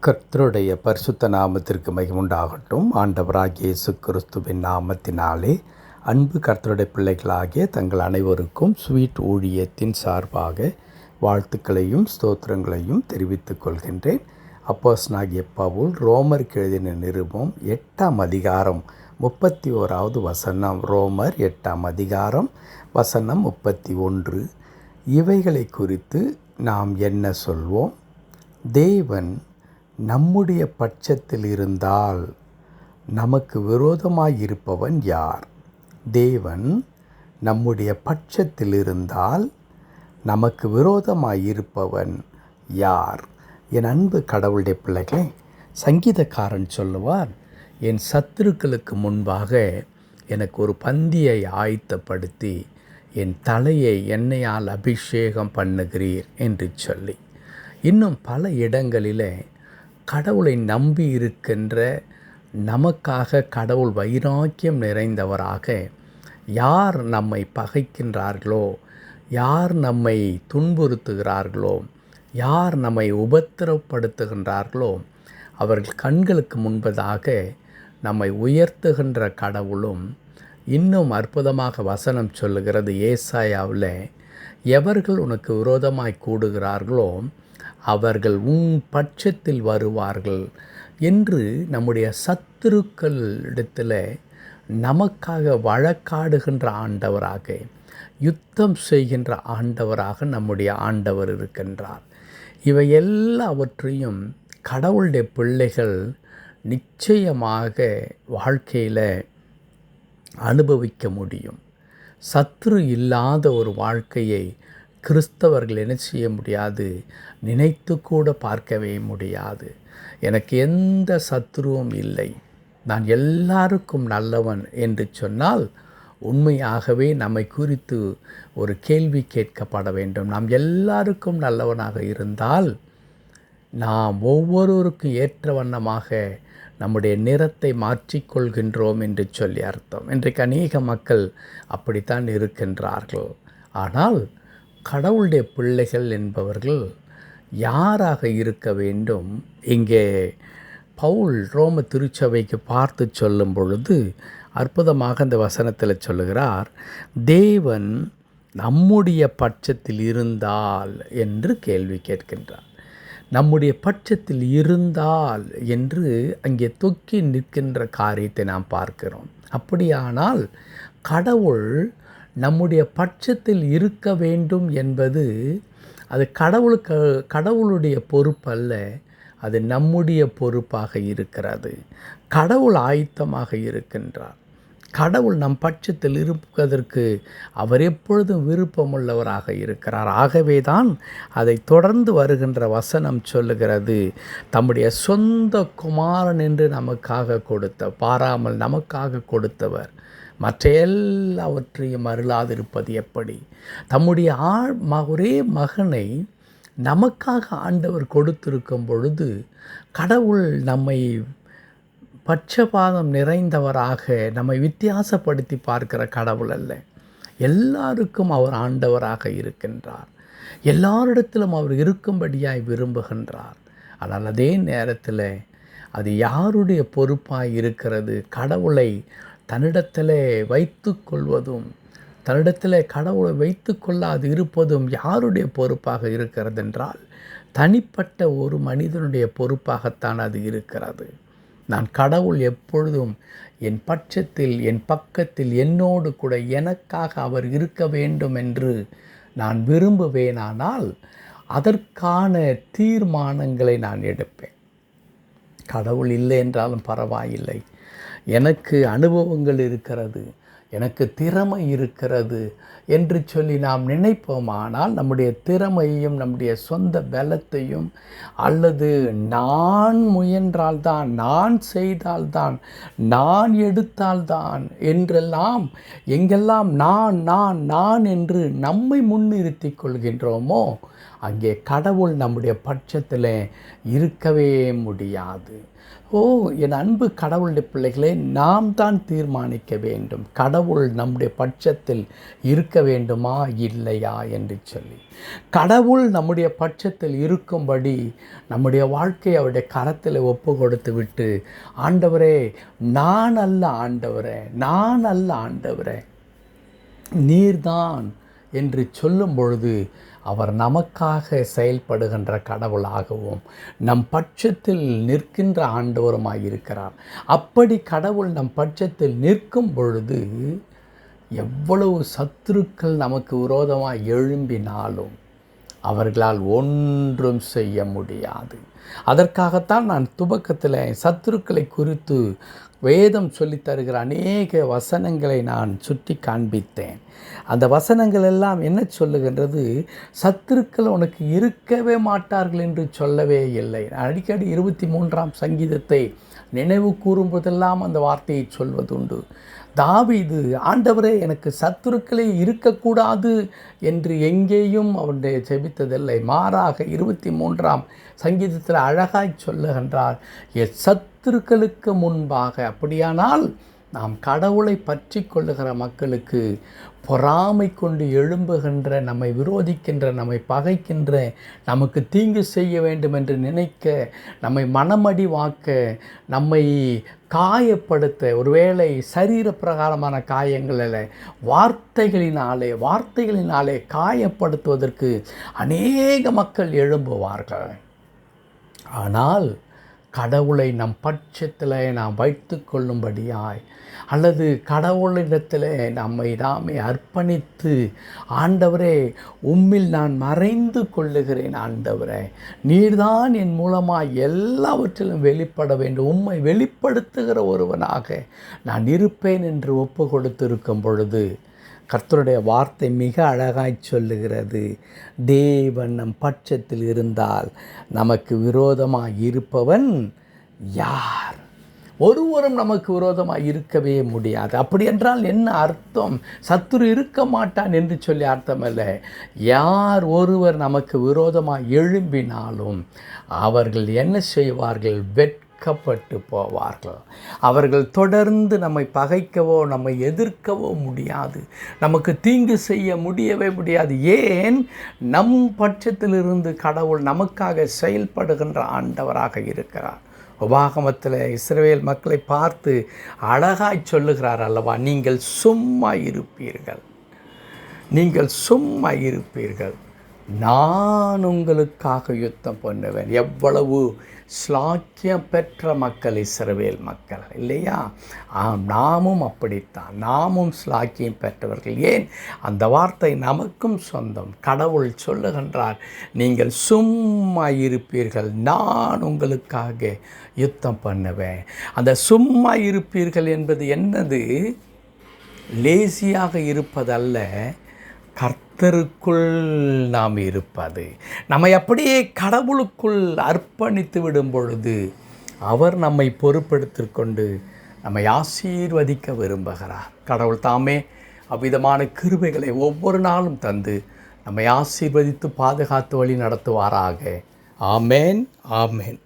கர்த்தருடைய பரிசுத்த நாமத்திற்கு மகிமுண்டாகட்டும். ஆண்டவராகிய இயேசு கிறிஸ்துவின் நாமத்தினாலே அன்பு கர்த்தருடைய பிள்ளைகளாகிய தங்கள் அனைவருக்கும் ஸ்வீட் ஊழியத்தின் சார்பாக வாழ்த்துக்களையும் ஸ்தோத்திரங்களையும் தெரிவித்துக் கொள்கின்றேன். அப்போஸ்தலனாகிய பவுல் ரோமருக்கு எழுதின நிருபம் 8ஆம் அதிகாரம் 31வது வசனம். ரோமர் 8ஆம் அதிகாரம் வசனம் 31. இவைகளை குறித்து நாம் என்ன சொல்வோம்? தேவன் நம்முடைய பட்சத்தில் இருந்தால் நமக்கு விரோதமாயிருப்பவன் யார்? தேவன் நம்முடைய பட்சத்தில் இருந்தால் நமக்கு விரோதமாயிருப்பவன் யார்? என் அன்பு கடவுளுடைய பிள்ளைகளே, சங்கீதக்காரன் சொல்லுவார், என் சத்துருக்களுக்கு முன்பாக எனக்கு ஒரு பந்தியை ஆயத்தப்படுத்தி என் தலையை எண்ணெயால் அபிஷேகம் பண்ணுகிறீர் என்று சொல்லி. இன்னும் பல இடங்களிலே கடவுளை நம்பி இருக்கின்ற நமக்காக கடவுள் வைராக்கியம் நிறைந்தவராக, யார் நம்மை பகைக்கின்றார்களோ, யார் நம்மை துன்புறுத்துகிறார்களோ, யார் நம்மை உபத்திரப்படுத்துகின்றார்களோ அவர்கள் கண்களுக்கு முன்பதாக நம்மை உயர்த்துகின்ற கடவுளும், இன்னும் அற்புதமாக வசனம் சொல்லுகிறது ஏசாயாவில், எவர்கள் உனக்கு விரோதமாய் கூடுகிறார்களோ அவர்கள் உன் பட்சத்தில் வருவார்கள் என்று நம்முடைய சத்துருக்களிடத்தில் நமக்காக வழக்காடுகின்ற ஆண்டவராக, யுத்தம் செய்கின்ற ஆண்டவராக நம்முடைய ஆண்டவர் இருக்கின்றார். இவை எல்லாவற்றையும் கடவுளுடைய பிள்ளைகள் நிச்சயமாக வாழ்க்கையில் அனுபவிக்க முடியும். சத்துரு இல்லாத ஒரு வாழ்க்கையை கிறிஸ்தவர்கள் என்ன செய்ய முடியாது, நினைத்து கூட பார்க்கவே முடியாது. எனக்கு எந்த சத்துருவும் இல்லை, நான் எல்லாருக்கும் நல்லவன் என்று சொன்னால் உண்மையாகவே நம்மை குறித்து ஒரு கேள்வி கேட்கப்பட வேண்டும். நாம் எல்லாருக்கும் நல்லவனாக இருந்தால் நாம் ஒவ்வொருவருக்கும் ஏற்ற வண்ணமாக நம்முடைய நிறத்தை மாற்றிக்கொள்கின்றோம் என்று சொல்லி அர்த்தம். இன்றைக்கு அநேக மக்கள் அப்படித்தான் இருக்கின்றார்கள். ஆனால் கடவுளுடைய பிள்ளைகள் என்பவர்கள் யாராக இருக்க வேண்டும்? இங்கே பவுல் ரோம திருச்சபைக்கு பார்த்து சொல்லும் பொழுது அற்புதமாக அந்த வசனத்தில் சொல்லுகிறார், தேவன் நம்முடைய பட்சத்தில் இருந்தால் என்று கேள்வி கேட்கின்றார். நம்முடைய பட்சத்தில் இருந்தால் என்று அங்கே தொக்கி நிற்கின்ற காரியத்தை நாம் பார்க்கிறோம். அப்படியானால் கடவுள் நம்முடைய பட்சத்தில் இருக்க வேண்டும் என்பது அது கடவுளுடைய பொறுப்பல்ல, அது நம்முடைய பொறுப்பாக இருக்கிறது. கடவுள் ஆயத்தமாக இருக்கின்றார். கடவுள் நம் பட்சத்தில் இருப்பதற்கு அவர் எப்பொழுதும் விருப்பமுள்ளவராக இருக்கிறார். ஆகவே தான் அதை தொடர்ந்து வருகின்ற வசனம் சொல்லுகிறது, தம்முடைய சொந்த குமாரன் என்று நமக்காக பாராமல் நமக்காக கொடுத்தவர் மற்ற எல்லாவற்றையும் அருளாதிருப்பது எப்படி? தம்முடைய ஒரே மகனை நமக்காக ஆண்டவர் கொடுத்திருக்கும் பொழுது கடவுள் நம்மை பட்சபாதம் நிறைந்தவராக, நம்மை வித்தியாசப்படுத்தி பார்க்கிற கடவுள் அல்ல. எல்லாருக்கும் அவர் ஆண்டவராக இருக்கின்றார். எல்லாரிடத்திலும் அவர் இருக்கும்படியாய் விரும்புகின்றார். ஆனால் அதே நேரத்தில் அது யாருடைய பொறுப்பாய் இருக்கிறது? கடவுளை தன்னிடத்தில் வைத்து கொள்வதும் தன்னிடத்தில் கடவுளை வைத்து கொள்ளாது இருப்பதும் யாருடைய பொறுப்பாக இருக்கிறது என்றால் தனிப்பட்ட ஒரு மனிதனுடைய பொறுப்பாகத்தான் அது இருக்கிறது. நான் கடவுள் எப்பொழுதும் என் பட்சத்தில், என் பக்கத்தில், என்னோடு கூட எனக்காக அவர் இருக்க வேண்டும் என்று நான் விரும்புவேனானால் அதற்கான தீர்மானங்களை நான் எடுப்பேன். கடவுள் இல்லை என்றாலும் பரவாயில்லை, எனக்கு அனுபவங்கள் இருக்கிறது, எனக்கு திறமை இருக்கிறது என்று சொல்லி நாம் நினைப்போமானால் நம்முடைய திறமையும் நம்முடைய சொந்த பலத்தையும், அல்லது நான் முயன்றால்தான், நான் செய்தால்தான், நான் எடுத்தால்தான் என்றெல்லாம் எங்கெல்லாம் நான் நான் நான் என்று நம்மை முன்னிறுத்தி கொள்கின்றோமோ அங்கே கடவுள் நம்முடைய பட்சத்தில் இருக்கவே முடியாது. என் அன்பு கடவுளுடைய பிள்ளைகளே, நாம் தான் தீர்மானிக்க வேண்டும் கடவுள் நம்முடைய பட்சத்தில் இருக்க வேண்டுமா இல்லையா என்று சொல்லி. கடவுள் நம்முடைய பட்சத்தில் இருக்கும்படி நம்முடைய வாழ்க்கையை அவருடைய கரத்தில் ஒப்பு கொடுத்து விட்டு, ஆண்டவரே நான் அல்ல ஆண்டவரே, நான் அல்ல ஆண்டவரே, நீர்தான் என்று சொல்லும் பொழுது அவர் நமக்காக செயல்படுகின்ற கடவுளாகவும் நம் பட்சத்தில் நிற்கின்ற ஆண்டவருமாயிருக்கிறார். அப்படி கடவுள் நம் பட்சத்தில் நிற்கும் பொழுது எவ்வளவு சத்துருக்கள் நமக்கு விரோதமாக எழும்பினாலும் அவர்களால் ஒன்றும் செய்ய முடியாது. அதற்காகத்தான் நான் துவக்கத்தில் சத்துருக்களை குறித்து வேதம் சொல்லித் தருகிற அநேக வசனங்களை நான் சுட்டி காண்பித்தேன். அந்த வசனங்கள் எல்லாம் என்ன சொல்லுகின்றது? சத்துருக்கள் உனக்கு இருக்கவே மாட்டார்கள் என்று சொல்லவே இல்லை. அடிக்கடி 23ஆம் சங்கீதத்தை நினைவு கூறும்போதெல்லாம் அந்த வார்த்தையை சொல்வதுண்டு. தாவீது, ஆண்டவரே எனக்கு சத்துருக்களே இருக்கக்கூடாது என்று எங்கேயும் அவனுடைய ஜெபித்ததில்லை. மாறாக 23ஆம் சங்கீதத்தில் அழகாய் சொல்லுகின்றார், சத்துருக்களுக்கு முன்பாக. அப்படியானால் நாம் கடவுளை பற்றி கொள்ளுகிற மக்களுக்கு பொறாமை கொண்டு எழும்புகின்ற, நம்மை விரோதிக்கின்ற, நம்மை பகைக்கின்ற, நமக்கு தீங்கு செய்ய வேண்டும் என்று நினைக்க, நம்மை மனமடிவாக்க, நம்மை காயப்படுத்த, ஒருவேளை சரீர பிரகாரமான காயங்களில் வார்த்தைகளினாலே காயப்படுத்துவதற்கு அநேக மக்கள் எழும்புவார்கள். ஆனால் கடவுளை நம் பட்சத்தில் நாம் வைத்து கொள்ளும்படியாய், அல்லது கடவுளிடத்தில் நாமே அர்ப்பணித்து, ஆண்டவரே உம்மில் நான் மறைந்து கொள்ளுகிறேன், ஆண்டவரே நீர்தான் என் மூலமாக எல்லாவற்றிலும் வெளிப்பட வேண்டும், உம்மை வெளிப்படுத்துகிற ஒருவனாக நான் இருப்பேன் என்று ஒப்பு கொடுத்திருக்கும் பொழுது கர்த்தருடைய வார்த்தை மிக அழகாய் சொல்லுகிறது, தேவன் நம் பட்சத்தில் இருந்தால் நமக்கு விரோதமாக இருப்பவன் யார்? ஒருவரும் நமக்கு விரோதமாக இருக்கவே முடியாது. அப்படி என்றால் என்ன அர்த்தம்? சத்துரு இருக்க மாட்டான் என்று சொல்லி அர்த்தமல்ல. யார் ஒருவர் நமக்கு விரோதமாக எழும்பினாலும் அவர்கள் என்ன செய்வார்கள்? வெட்கப்பட்டு போவார்கள். அவர்கள் தொடர்ந்து நம்மை பகைக்கவோ நம்மை எதிர்க்கவோ முடியாது, நமக்கு தீங்கு செய்ய முடியவே முடியாது. ஏன்? நம் பட்சத்திலிருந்து கடவுள் நமக்காக செயல்படுகின்ற ஆண்டவராக இருக்கிறார். உபாகமத்தில் இஸ்ரவேல் மக்களை பார்த்து அழகாய் சொல்லுகிறார் அல்லவா, நீங்கள் சும்மா இருப்பீர்கள், நான் உங்களுக்காக யுத்தம் பண்ணுவேன். எவ்வளவு ஸ்லாக்கியம் பெற்ற மக்கள் இஸ்ரவேல் மக்கள் இல்லையா? நாமும் அப்படித்தான், நாமும் ஸ்லாக்கியம் பெற்றவர்கள். ஏன்? அந்த வார்த்தை நமக்கும் சொந்தம். கடவுள் சொல்லுகின்றார், நீங்கள் சும்மா இருப்பீர்கள், நான் உங்களுக்காக யுத்தம் பண்ணுவேன். அந்த சும்மா இருப்பீர்கள் என்பது என்னது? லேசியாக இருப்பதல்ல, கர்த்தருக்குள் நாம் இருப்பது. நம்மை அப்படியே கடவுளுக்குள் அர்ப்பணித்து விடும் பொழுது அவர் நம்மை பொறுப்பெடுத்து கொண்டு நம்மை ஆசீர்வதிக்க விரும்புகிறார். கடவுள் தாமே அவ்விதமான கிருபைகளை ஒவ்வொரு நாளும் தந்து நம்மை ஆசீர்வதித்து பாதுகாத்து வழி நடத்துவாராக. ஆமேன், ஆமேன்.